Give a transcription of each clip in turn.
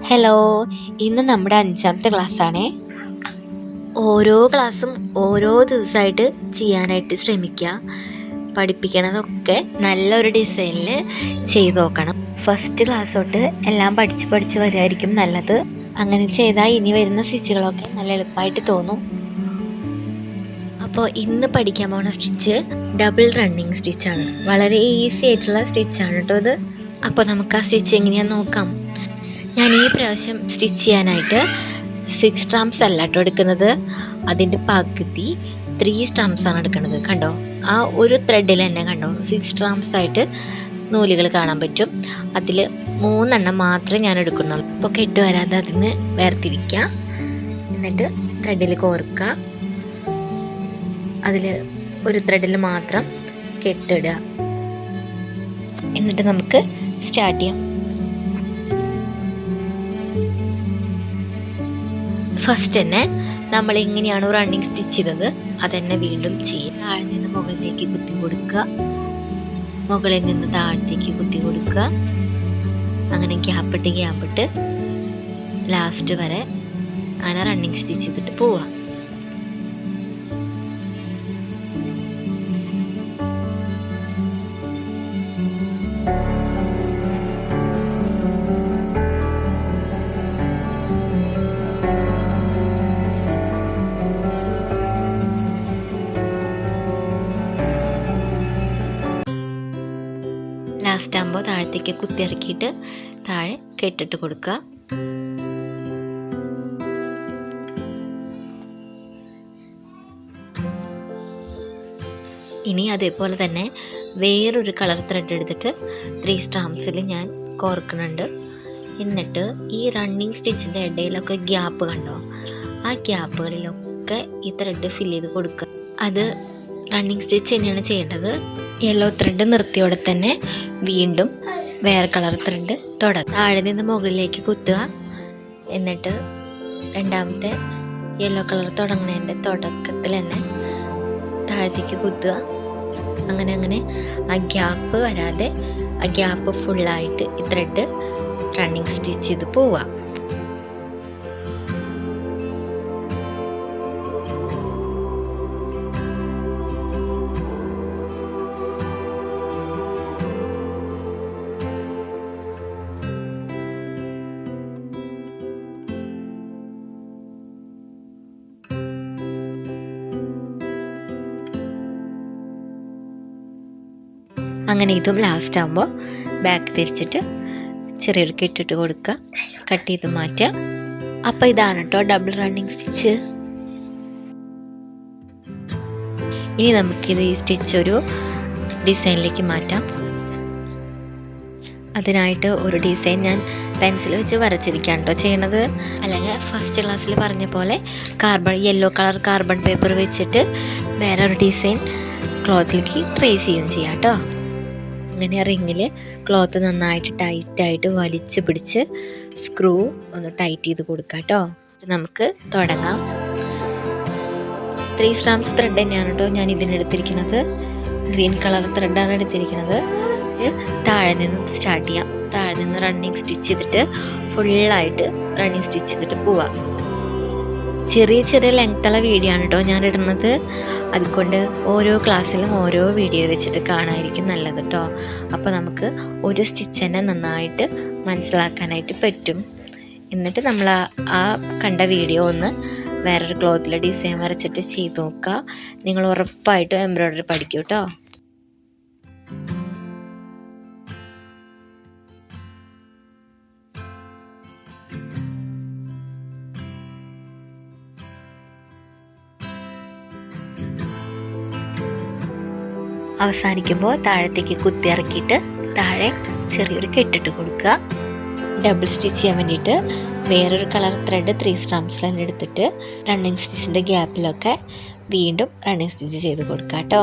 Hello, ഇന്ന് നമ്മുടെ 5ാമത്തെ ക്ലാസ്സാണേ. ഓരോ ക്ലാസ്സും ഓരോ ദിവസമായിട്ട് ചെയ്യാനായിട്ട് ശ്രമിക്കുക. പഠിപ്പിക്കണതൊക്കെ നല്ലൊരു ഡിസൈനിൽ ചെയ്ത് നോക്കണം. ഫസ്റ്റ് ക്ലാസ് തൊട്ട് എല്ലാം പഠിച്ച് വരുമായിരിക്കും നല്ലത്. അങ്ങനെ ചെയ്താൽ ഇനി വരുന്ന സ്റ്റിച്ചുകളൊക്കെ നല്ല എളുപ്പമായിട്ട് തോന്നും. അപ്പോൾ ഇന്ന് പഠിക്കാൻ പോകുന്ന സ്റ്റിച്ച് ഡബിൾ റണ്ണിങ് സ്റ്റിച്ചാണ്. വളരെ ഈസി ആയിട്ടുള്ള സ്റ്റിച്ചാണ് കേട്ടോ ഇത്. അപ്പോൾ നമുക്ക് ആ സ്റ്റിച്ച് എങ്ങനെയാണെന്ന് നോക്കാം. ഞാൻ ഈ പ്രാവശ്യം സ്റ്റിച്ച് ചെയ്യാനായിട്ട് 6 സ്ട്രാംസ് അല്ല കേട്ടോ എടുക്കുന്നത്. അതിൻ്റെ പകുതി 3 സ്ട്രാംസാണ് എടുക്കുന്നത്. കണ്ടോ, ആ ഒരു ത്രെഡിൽ തന്നെ കണ്ടോ 6 സ്ട്രാംസ് ആയിട്ട് നൂലുകൾ കാണാൻ പറ്റും. അതിൽ 3 മാത്രമേ ഞാൻ എടുക്കുന്നുള്ളൂ. അപ്പോൾ കെട്ട് വരാതെ അതിന് വേർതിരിക്കുക. എന്നിട്ട് ത്രെഡിൽ കോർക്കുക. അതിൽ ഒരു ത്രെഡിൽ മാത്രം കെട്ടിടുക. എന്നിട്ട് നമുക്ക് സ്റ്റാർട്ട് ചെയ്യാം. ഫസ്റ്റ് തന്നെ നമ്മൾ എങ്ങനെയാണോ റണ്ണിങ് സ്റ്റിച്ച് ചെയ്തത് അതന്നെ വീണ്ടും ചെയ്യുക. താഴെ നിന്ന് മുകളിലേക്ക് കുത്തി കൊടുക്കുക, മുകളിൽ നിന്ന് താഴത്തേക്ക് കുത്തി കൊടുക്കുക. അങ്ങനെ ഗ്യാപ്പിട്ട് ലാസ്റ്റ് വരെ അങ്ങനെ റണ്ണിങ് സ്റ്റിച്ച് ചെയ്തിട്ട് പോവുക. ലാസ്റ്റ് ആകുമ്പോൾ താഴത്തേക്ക് കുത്തി ഇറക്കിയിട്ട് താഴെ കെട്ടിട്ട് കൊടുക്കുക. ഇനി അതേപോലെ തന്നെ വേറൊരു കളർ ത്രെഡ് എടുത്തിട്ട് 3 സ്ട്രാംസിൽ ഞാൻ കോർക്കുന്നുണ്ട്. എന്നിട്ട് ഈ റണ്ണിങ് സ്റ്റിച്ചിൻ്റെ ഇടയിലൊക്കെ ഗ്യാപ്പ് കണ്ടോ, ആ ഗ്യാപ്പുകളിലൊക്കെ ഈ ത്രെഡ് ഫില്ല് ചെയ്ത് കൊടുക്കുക. അത് റണ്ണിങ് സ്റ്റിച്ച് തന്നെയാണ് ചെയ്യേണ്ടത്. യെല്ലോ ത്രെഡ് നിർത്തിയോടെ തന്നെ വീണ്ടും വേറെ കളർ ത്രെഡ് തുടങ്ങുക. താഴെ നിന്ന് മുകളിലേക്ക് കുത്തുക. എന്നിട്ട് രണ്ടാമത്തെ യെല്ലോ കളർ തുടങ്ങുന്നതിൻ്റെ തുടക്കത്തിൽ തന്നെ താഴത്തേക്ക് കുത്തുക. അങ്ങനെ ആ ഗ്യാപ്പ് വരാതെ ആ ഗ്യാപ്പ് ഫുള്ളായിട്ട് ഈ ത്രെഡ് റണ്ണിങ് സ്റ്റിച്ച് ചെയ്ത് പോവുക. അങ്ങനെ ഇതും ലാസ്റ്റ് ആകുമ്പോൾ ബാക്ക് തിരിച്ചിട്ട് ചെറിയൊരു കെട്ടിട്ട് കൊടുക്കുക, കട്ട് ചെയ്ത് മാറ്റുക. അപ്പോൾ ഇതാണ് കേട്ടോ ഡബിൾ റണ്ണിങ് സ്റ്റിച്ച്. ഇനി നമുക്കിത് ഈ സ്റ്റിച്ച് ഒരു ഡിസൈനിലേക്ക് മാറ്റാം. അതിനായിട്ട് ഒരു ഡിസൈൻ ഞാൻ പെൻസിൽ വെച്ച് വരച്ചിരിക്കുകയാണ് കേട്ടോ ചെയ്യണത്. അല്ലെങ്കിൽ ഫസ്റ്റ് ക്ലാസ്സിൽ പറഞ്ഞ പോലെ യെല്ലോ കളർ കാർബൺ പേപ്പർ വെച്ചിട്ട് വേറൊരു ഡിസൈൻ ക്ലോത്തിലേക്ക് ട്രേസ് ചെയ്യുകയും ചെയ്യാം കേട്ടോ. അങ്ങനെ റിങ്ങിൽ ക്ലോത്ത് നന്നായിട്ട് ടൈറ്റായിട്ട് വലിച്ച് പിടിച്ച് സ്ക്രൂ ഒന്ന് ടൈറ്റ് ചെയ്ത് കൊടുക്കാം കേട്ടോ. നമുക്ക് തുടങ്ങാം. 3 സ്ട്രാംസ് ത്രെഡ് തന്നെയാണ് കേട്ടോ ഞാൻ ഇതിനെടുത്തിരിക്കുന്നത്. ഗ്രീൻ കളർ ത്രെഡാണ് എടുത്തിരിക്കുന്നത്. താഴെ നിന്ന് സ്റ്റാർട്ട് ചെയ്യാം. താഴെ നിന്ന് റണ്ണിങ് സ്റ്റിച്ച് ചെയ്തിട്ട് ഫുള്ളായിട്ട് റണ്ണിങ് സ്റ്റിച്ച് ചെയ്തിട്ട് പോവാം. ചെറിയ ലെങ്ത്തുള്ള വീഡിയോ ആണ് കേട്ടോ ഞാൻ ഇടുന്നത്. അതുകൊണ്ട് ഓരോ ക്ലാസ്സിലും ഓരോ വീഡിയോ വെച്ചിട്ട് കാണാനായിരിക്കും നല്ലത് കേട്ടോ. അപ്പോൾ നമുക്ക് ഒരു സ്റ്റിച്ച് തന്നെ നന്നായിട്ട് മനസ്സിലാക്കാനായിട്ട് പറ്റും. എന്നിട്ട് നമ്മൾ ആ കണ്ട വീഡിയോ ഒന്ന് വേറൊരു ക്ലോത്തിൽ ഡിസൈൻ വരച്ചിട്ട് ചെയ്ത് നോക്കുക. നിങ്ങൾ ഉറപ്പായിട്ടും എംബ്രോയ്ഡറി പഠിക്കും കേട്ടോ. അവസാനിക്കുമ്പോൾ താഴത്തേക്ക് കുത്തി ഇറക്കിയിട്ട് താഴെ ചെറിയൊരു കെട്ടിട്ട് കൊടുക്കുക. ഡബിൾ സ്റ്റിച്ച് ചെയ്യാൻ വേണ്ടിയിട്ട് വേറൊരു കളർ ത്രെഡ് 3 സ്ട്രാംസിൽ തന്നെ എടുത്തിട്ട് റണ്ണിങ് സ്റ്റിച്ചിൻ്റെ ഗ്യാപ്പിലൊക്കെ വീണ്ടും റണ്ണിങ് സ്റ്റിച്ച് ചെയ്ത് കൊടുക്കുക കേട്ടോ.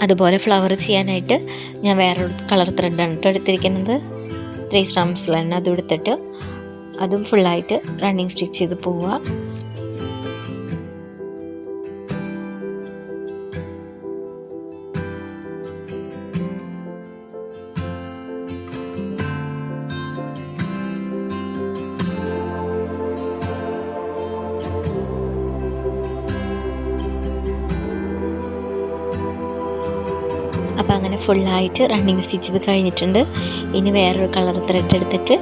അതുപോലെ ഫ്ലവർ ചെയ്യാനായിട്ട് ഞാൻ വേറൊരു കളർ ത്രെഡാണ് കേട്ടോ എടുത്തിരിക്കുന്നത്. 3 സ്ട്രാംസിൽ തന്നെ അതും എടുത്തിട്ട് അതും ഫുള്ളായിട്ട് റണ്ണിങ് സ്റ്റിച്ച് ചെയ്ത് പോവുക. അപ്പോൾ അങ്ങനെ ഫുള്ളായിട്ട് റണ്ണിങ് സ്റ്റിച്ച് ചെയ്ത് കഴിഞ്ഞിട്ടുണ്ട്. ഇനി വേറൊരു കളർ ത്രെഡ് എടുത്തിട്ട്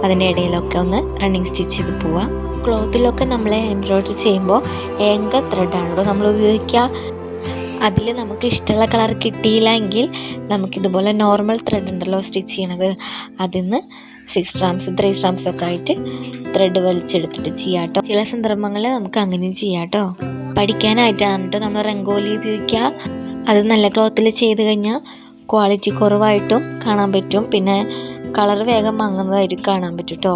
അതിൻ്റെ ഇടയിലൊക്കെ ഒന്ന് റണ്ണിങ് സ്റ്റിച്ച് ചെയ്ത് പോവാം. ക്ലോത്തിലൊക്കെ നമ്മൾ എംബ്രോയ്ഡറി ചെയ്യുമ്പോൾ ഏങ്ക ത്രെഡാണല്ലോ നമ്മൾ ഉപയോഗിക്കുക. അതിൽ നമുക്ക് ഇഷ്ടമുള്ള കളർ കിട്ടിയില്ല എങ്കിൽ നമുക്കിതുപോലെ നോർമൽ ത്രെഡ് ഉണ്ടല്ലോ സ്റ്റിച്ച് ചെയ്യണത്, അതിൽ നിന്ന് 6 സ്ട്രാംസ് 3 സ്ട്രാംസ് ഒക്കെ ആയിട്ട് ത്രെഡ് വലിച്ചെടുത്തിട്ട് ചെയ്യാം കേട്ടോ. ചില സന്ദർഭങ്ങളിൽ നമുക്ക് അങ്ങനെയും ചെയ്യാം കേട്ടോ. പഠിക്കാനായിട്ടാണ് കേട്ടോ നമ്മൾ റംഗോലി ഉപയോഗിക്കുക. അത് നല്ല ക്ലോത്തിൽ ചെയ്ത് കഴിഞ്ഞാൽ ക്വാളിറ്റി കുറവായിട്ടും കാണാൻ പറ്റും, പിന്നെ കളർ വേഗം മങ്ങുന്നതായിട്ട് കാണാൻ പറ്റും കേട്ടോ.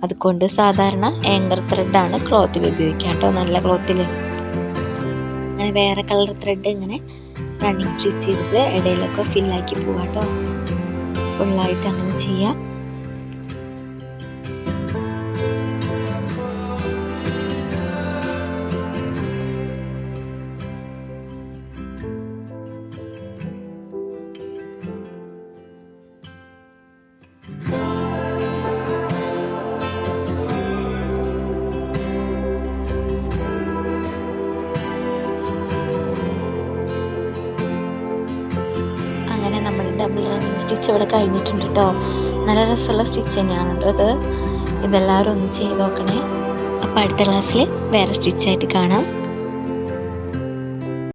അതുകൊണ്ട് സാധാരണ ഏങ്കർ ത്രെഡാണ് ക്ലോത്തിൽ ഉപയോഗിക്കുക കേട്ടോ, നല്ല ക്ലോത്തിൽ. അങ്ങനെ വേറെ കളർ ത്രെഡ് ഇങ്ങനെ റണ്ണിങ് സ്റ്റിച്ച് ചെയ്തിട്ട് ഇടയിലൊക്കെ ഫില്ലാക്കി പോവാം കേട്ടോ. ഫുള്ളായിട്ട് അങ്ങനെ ചെയ്യാം. അങ്ങനെ നമ്മൾ ഡബിൾ റണ്ണിങ് സ്റ്റിച്ച് ഇവിടെ കഴിഞ്ഞിട്ടുണ്ട് കേട്ടോ. നല്ല രസമുള്ള സ്റ്റിച്ച് തന്നെയാണ് കേട്ടോ ഇത്. ഇതെല്ലാവരും ഒന്ന് ചെയ്ത് നോക്കണേ. അപ്പോൾ അടുത്ത ക്ലാസ്സിൽ വേറെ സ്റ്റിച്ചായിട്ട് കാണാം.